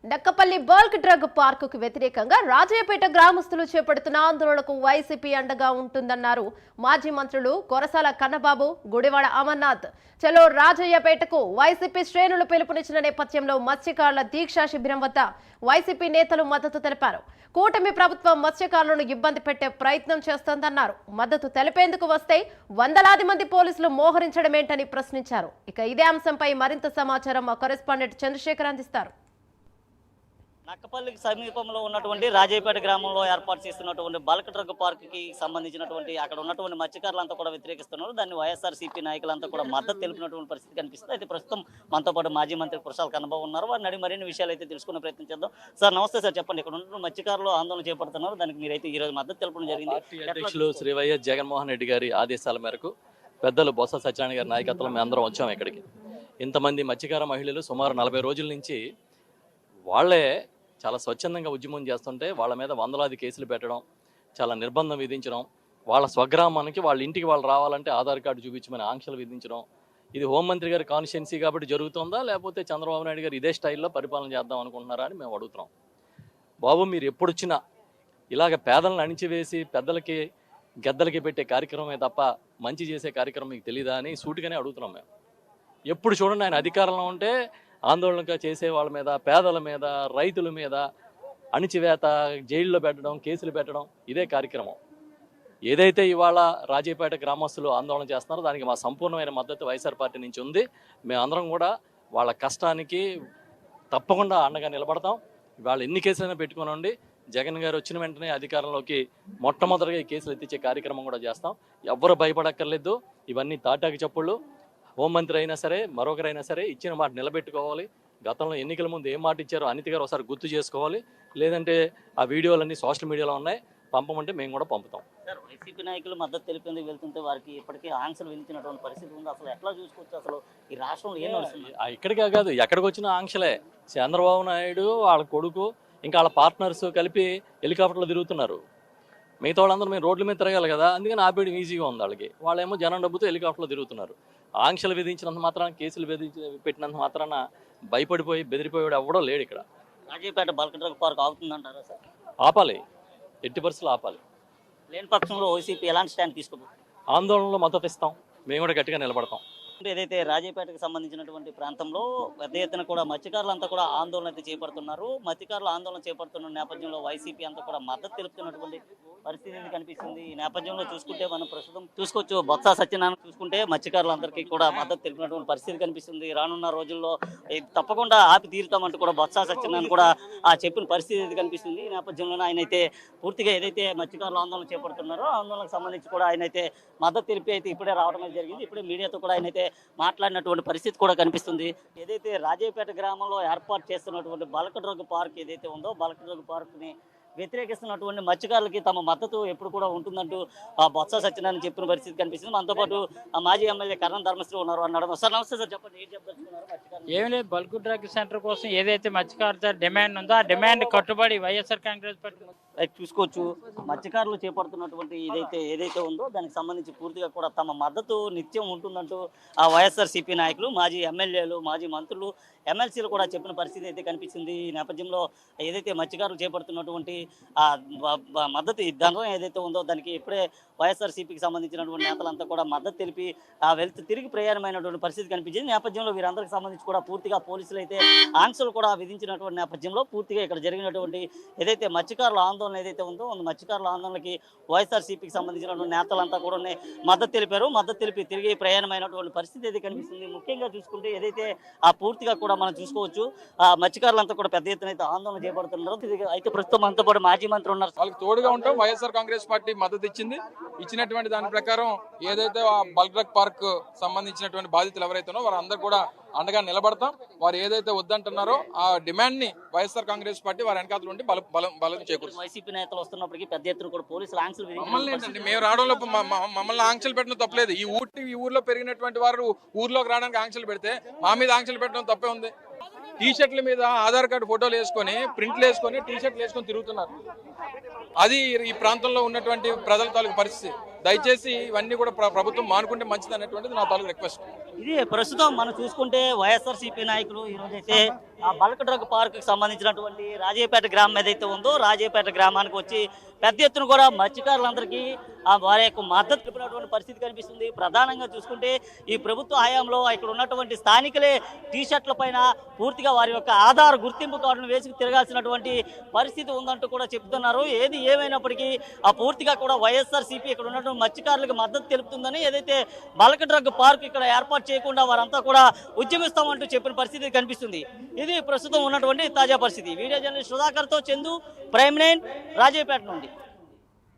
డక్కపల్లి bulk drug పార్కుకు వ్యతిరేకంగా రాజయ్యపేట గ్రామస్తులు చేపడుతున్న ఆందోళనకు వైసీపీ అండగా ఉంటుందన్నారు మాజీ మంత్రులు కొరసాల కన్నబాబు, గుడివాడ అమర్నాథ్. చలో రాజయ్యపేటకు వైసీపీ శ్రేణులు పిలుపునిచ్చిన నేపథ్యంలో మత్స్యకారుల దీక్షా శిబిరం వద్ద వైసీపీ నేతలు మద్దతు తెలిపారు. కూటమి ప్రభుత్వం మత్స్యకారులను ఇబ్బంది పెట్టే ప్రయత్నం చేస్తోందన్నారు. మద్దతు తెలిపేందుకు వస్తే వందలాది మంది పోలీసులు మోహరించడమేంటని ప్రశ్నించారు. ఇక ఇదే అంశంపై మరింత సమాచారం మా కరెస్పాండెంట్ చంద్రశేఖర్ అందిస్తారు. నక్కపల్లికి సమీపంలో ఉన్నటువంటి రాజయ్యపేట గ్రామంలో ఏర్పాటు చేస్తున్నటువంటి బల్క్ డ్రగ్ పార్క్కి సంబంధించినటువంటి అక్కడ ఉన్నటువంటి మత్స్యకారులంతా కూడా వ్యతిరేకిస్తున్నారు. దాన్ని వైఎస్ఆర్సీపీ నాయకులంతా కూడా మద్దతు తెలిపినటువంటి పరిస్థితి కనిపిస్తుంది. అయితే ప్రస్తుతం మనతో పాటు మాజీ మంత్రి కురసాల కన్నబాబు ఉన్నారు. వారిని అడిగి మరిన్ని విషయాలు అయితే తెలుసుకునే ప్రయత్నం చేద్దాం. సార్ నమస్తే సార్, చెప్పండి. ఇక్కడ ఉన్న మత్స్యకారులు ఆందోళన చేపడుతున్నారు, దానికి మీరైతే ఈ రోజు మద్దతు తెలపడం జరిగింది. అధ్యక్షులు శ్రీ వైఎస్ జగన్మోహన్ రెడ్డి గారి ఆదేశాల మేరకు పెద్దలు బొత్స సత్యనారాయణ గారి నాయకత్వంలో మేము అందరం వచ్చాము ఇక్కడికి. ఇంతమంది మత్స్యకార మహిళలు సుమారు 40 రోజుల నుంచి వాళ్లే చాలా స్వచ్ఛందంగా ఉద్యమం చేస్తుంటే వాళ్ళ మీద వందలాది కేసులు పెట్టడం, చాలా నిర్బంధం విధించడం, వాళ్ళ స్వగ్రామానికి వాళ్ళ ఇంటికి వాళ్ళు రావాలంటే ఆధార్ కార్డు చూపించమని ఆంక్షలు విధించడం. ఇది హోంమంత్రి గారి కాన్స్టిట్యున్సీ కాబట్టి జరుగుతుందా, లేకపోతే చంద్రబాబు నాయుడు గారు ఇదే స్టైల్లో పరిపాలన చేద్దాం అనుకుంటున్నారా అని మేము అడుగుతున్నాం. బాబు, మీరు ఎప్పుడు వచ్చినా ఇలాగ పేదలను అణిచివేసి పెద్దలకి గద్దలకి పెట్టే కార్యక్రమమే తప్ప మంచి చేసే కార్యక్రమం మీకు తెలీదా అని సూటిగానే అడుగుతున్నాం మేము. ఎప్పుడు చూడండి ఆయన అధికారంలో ఉంటే ఆందోళనగా చేసే వాళ్ళ మీద, పేదల మీద, రైతుల మీద అణిచివేత, జైల్లో పెట్టడం, కేసులు పెట్టడం, ఇదే కార్యక్రమం. ఏదైతే ఇవాళ రాజయ్యపేట గ్రామస్తులు ఆందోళన చేస్తున్నారో దానికి మా సంపూర్ణమైన మద్దతు వైఎస్ఆర్ పార్టీ నుంచి ఉంది. మేమందరం కూడా వాళ్ళ కష్టానికి తప్పకుండా అండగా నిలబడతాం. వాళ్ళు ఎన్ని కేసులైనా పెట్టుకుని జగన్ గారు వచ్చిన వెంటనే అధికారంలోకి మొట్టమొదటిగా ఈ కేసులు ఎత్తించే కార్యక్రమం కూడా చేస్తాం. ఎవ్వరు భయపడక్కర్లేదు. ఇవన్నీ తాటాకి చప్పుళ్ళు. హోంమంత్రి అయినా సరే, మరొకరైనా సరే ఇచ్చిన మాట నిలబెట్టుకోవాలి. గతంలో ఎన్నికల ముందు ఏం మాట ఇచ్చారో అనితి గారు ఒకసారి గుర్తు చేసుకోవాలి. లేదంటే ఆ వీడియోలన్నీ సోషల్ మీడియాలో ఉన్నాయి, పంపమంటే మేము కూడా పంపుతాం. సార్, వైసీపీ నాయకులు మద్దతు తెలిపేందుకు వెళ్తుంటే వారికి ఇప్పటికీ ఆంక్షలు విధించినటువంటి పరిస్థితి ఉంది. అసలు ఎట్లా చూసుకోవచ్చు? అసలు ఈ రాష్ట్రంలో ఏం నడుస్తుంది? ఇక్కడికే కాదు, ఎక్కడికి వచ్చిన ఆంక్షలే. చంద్రబాబు నాయుడు, వాళ్ళ కొడుకు, ఇంకా వాళ్ళ పార్ట్నర్స్ కలిపి హెలికాప్టర్లో తిరుగుతున్నారు. మిగతా వాళ్ళందరూ మేము రోడ్ల మీద తిరగాలి కదా, అందుకని ఆపేయడం ఈజీగా ఉంది వాళ్ళకి. వాళ్ళేమో జనం డబ్బుతో హెలికాప్టర్లో తిరుగుతున్నారు. ఆంక్షలు విధించినంత మాత్రాన, కేసులు పెట్టినంత మాత్రాన భయపడిపోయి బెదిరిపోయాడు ఎవడో లేడు ఇక్కడ. రాజయ్యపేట బల్క్ డ్రగ్ పార్క్ అవుతుందంటారా సార్? ఆపాలి, ఎట్టి పరిస్థితులు ఆపాలి. లేని పక్షంలో వైసీపీ ఎలాంటి స్టాండ్ తీసుకుంటుంది? ఆందోళనలో మద్దతు ఇస్తాం, మేము కూడా గట్టిగా నిలబడతాం. ఏదైతే రాజయ్యపేటకు సంబంధించినటువంటి ప్రాంతంలో పెద్ద ఎత్తున కూడా మత్స్యకారులంతా కూడా ఆందోళన అయితే చేపడుతున్నారు. మత్స్యకారులు ఆందోళన చేపడుతున్న నేపథ్యంలో వైసీపీ అంతా కూడా మద్దతు తెలుపుతున్నటువంటి పరిస్థితి కనిపిస్తుంది. ఈ నేపథ్యంలో చూసుకుంటే మనం ప్రస్తుతం చూసుకోవచ్చు, బొత్స సత్యనారాయణ చూసుకుంటే మత్స్యకారులందరికీ కూడా మద్దతు తెలిపినటువంటి పరిస్థితి కనిపిస్తుంది. రానున్న రోజుల్లో తప్పకుండా ఆపి తీరుతామంటూ కూడా బొత్స సత్యనారాయణ కూడా చెప్పిన పరిస్థితి కనిపిస్తుంది. ఈ నేపథ్యంలో ఆయన అయితే పూర్తిగా ఏదైతే మత్స్యకారులు ఆందోళన చేపడుతున్నారో ఆందోళనకు సంబంధించి కూడా ఆయన అయితే మద్దతు తెలిపి అయితే ఇప్పుడే రావడం జరిగింది. ఇప్పుడే మీడియాతో కూడా ఆయన అయితే మాట్లాడినటువంటి పరిస్థితి కూడా కనిపిస్తుంది. ఏదైతే రాజయ్యపేట గ్రామంలో ఏర్పాటు చేస్తున్నటువంటి బల్క్ డ్రగ్ పార్క్ ఏదైతే ఉందో, బల్క్ డ్రగ్ పార్క్ని వ్యతిరేకిస్తున్నటువంటి మత్స్యకారులకి తమ మద్దతు ఎప్పుడు కూడా ఉంటుందంటూ బొత్స సత్యనారాయణ చెప్పిన పరిస్థితి కనిపిస్తుంది. మనతో పాటు మాజీ ఎమ్మెల్యే కరణం ధర్మశ్రీ ఉన్నారు అన్నాడు. సార్ నమస్తే సార్, చెప్పండి, ఏం చెప్పదలుచుకున్నారు? ఏమి లేదు, బల్క్ డ్రగ్ సెంటర్ కోసం ఏదైతే మత్స్యకారుల డిమాండ్ ఉందో ఆ డిమాండ్ కట్టుబడి వైఎస్ఆర్ కాంగ్రెస్ పార్టీ చూసుకోవచ్చు. మత్స్యకారులు చేపడుతున్నటువంటి ఏదైతే ఉందో దానికి సంబంధించి పూర్తిగా కూడా తమ మద్దతు నిత్యం ఉంటుందంటూ ఆ వైఎస్ఆర్సీపీ నాయకులు, మాజీ ఎమ్మెల్యేలు, మాజీ మంత్రులు, ఎమ్మెల్సీలు కూడా చెప్పిన పరిస్థితి అయితే కనిపిస్తుంది. ఈ నేపథ్యంలో ఏదైతే మత్స్యకారులు చేపడుతున్నటువంటి మద్దతు ధనం ఏదైతే ఉందో దానికి ఇప్పుడే వైఎస్ఆర్సీపీకి సంబంధించినటువంటి నేతలంతా కూడా మద్దతు తెలిపి వెళ్తూ తిరిగి ప్రయాణమైనటువంటి పరిస్థితి కనిపించింది. నేపథ్యంలో వీరందరికీ సంబంధించి కూడా పూర్తిగా పోలీసులు అయితే ఆంక్షలు కూడా విధించినటువంటి నేపథ్యంలో పూర్తిగా ఇక్కడ జరిగినటువంటి ఏదైతే మత్స్యకారుల ఆందోళన ఏదైతే ఉందో మత్స్యకారుల ఆందోళనకి వైఎస్ఆర్సీపీకి సంబంధించినటువంటి నేతలంతా కూడా మద్దతు తెలిపారు. మద్దతు తెలిపి తిరిగి ప్రయాణమైనటువంటి పరిస్థితి అయితే కనిపిస్తుంది. ముఖ్యంగా చూసుకుంటే ఏదైతే పూర్తిగా కూడా మనం చూసుకోవచ్చు, మత్స్యకారులంతా కూడా పెద్ద ఎత్తున అయితే ఆందోళన చేపడుతున్నారు. అయితే ప్రస్తుతం మనతో పాటు మాజీ మంత్రి ఉన్నారు. వాళ్ళకి తోడుగా ఉంటాం. వైఎస్ఆర్ కాంగ్రెస్ పార్టీ మద్దతు ఇచ్చినటువంటి దాని ప్రకారం ఏదైతే ఆ బల్క్ డ్రగ్ పార్క్ సంబంధించినటువంటి బాధితులు ఎవరైతే వారందరూ కూడా అండగా నిలబడతాం. వారు ఏదైతే వద్దంటున్నారో ఆ డిమాండ్ ని వైఎస్ఆర్ కాంగ్రెస్ పార్టీ వారి వెనకాతలు ఉండి బలం చేకూరుస్తుంది. వైసీపీ నేతలు వస్తున్నప్పటికీ పెద్ద ఎత్తున కూడా పోలీసులు ఆంక్షలు మమ్మల్ని ఏంటంటే మేము రావడంలో మమ్మల్ని ఆంక్షలు పెట్టడం తప్పలేదు. ఈ ఊర్లో పెరిగినటువంటి వారు ఊర్లోకి రావడానికి ఆంక్షలు పెడితే మా మీద ఆంక్షలు పెట్టడం తప్పే ఉంది. టీ షర్ట్ల మీద ఆధార్ కార్డు ఫోటోలు వేసుకొని, ప్రింట్లు వేసుకొని, టీ షర్ట్లు వేసుకొని తిరుగుతున్నారు. అది ఈ ప్రాంతంలో ఉన్నటువంటి ప్రజల తాలూకు పరిస్థితి. దయచేసి ఇవన్నీ కూడా ప్రభుత్వం మానుకుంటే మంచిది అనేటువంటిది నా తాలూకు రిక్వెస్ట్. ఇది ప్రస్తుతం మనం చూసుకుంటే వైఎస్ఆర్సీపీ నాయకులు ఈ రోజైతే ఆ బల్క్ డ్రగ్ పార్క్ సంబంధించినటువంటి రాజయ్యపేట గ్రామం ఏదైతే ఉందో రాజయ్యపేట గ్రామానికి వచ్చి పెద్ద ఎత్తున కూడా మత్స్యకారులందరికీ వారి యొక్క మద్దతు తెలిపినటువంటి పరిస్థితి కనిపిస్తుంది. ప్రధానంగా చూసుకుంటే ఈ ప్రభుత్వ హయాంలో ఇక్కడ ఉన్నటువంటి స్థానికులే టీషర్ట్ల పైన పూర్తిగా వారి యొక్క ఆధార్ గుర్తింపు కార్డును వేసుకు తిరగాల్సినటువంటి పరిస్థితి ఉందంటూ కూడా చెప్తున్నారు. ఏది ఏమైనప్పటికీ ఆ పూర్తిగా కూడా వైఎస్ఆర్సీపీ ఇక్కడ ఉన్నటువంటి మత్స్యకారులకు మద్దతు తెలుపుతుందని, ఏదైతే బల్క్ డ్రగ్ పార్క్ ఇక్కడ ఏర్పాటు చేయకుండా వారంతా కూడా ఉద్యమిస్తామంటూ చెప్పిన పరిస్థితి కనిపిస్తుంది. ఇది ప్రస్తుతం ఉన్నటువంటి తాజా పరిస్థితి. వీడియో జర్నలిస్ట్ సుధాకర్తో చందు, ప్రైమ్ 9 రాజయ్యపేట నుండి.